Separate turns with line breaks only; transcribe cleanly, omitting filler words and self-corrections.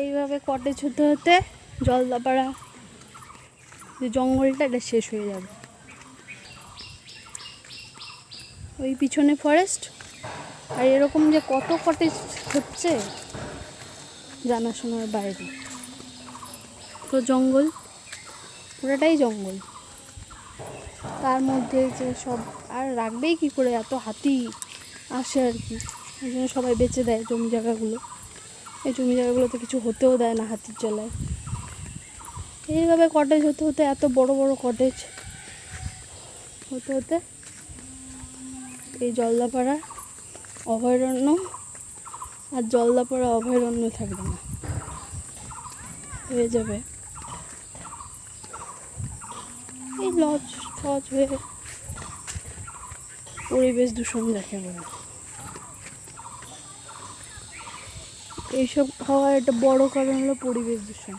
এইভাবে কটেজ হতে হতে জলদাপাড়া যে জঙ্গলটা এটা শেষ হয়ে যাবে। ওই পিছনে ফরেস্ট, আর এরকম যে কত কটেজ হচ্ছে জানাশোনার বাইরে। তো জঙ্গল, পুরোটাই জঙ্গল, তার মধ্যে যে সব আর রাখবেই কী করে, এত হাতি আসে আর কি, ওই জন্য সবাই বেচে দেয় জমি জায়গাগুলো। এই জমি জায়গাগুলোতে কিছু হতেও দেয় না হাতির জ্বালায়। এইভাবে কটেজ হতে হতে, এত বড় বড় কটেজ হতে হতে এই জলদাপাড়া অভয়ারণ্য আর জলদাপাড়া অভয়ারণ্য থাকবে না, হয়ে যাবে এই লজ ফজ হয়ে পরিবেশ দূষণ যাকে বলে। এইসব হওয়ার একটা বড় কারণ হলো পরিবেশ দূষণ।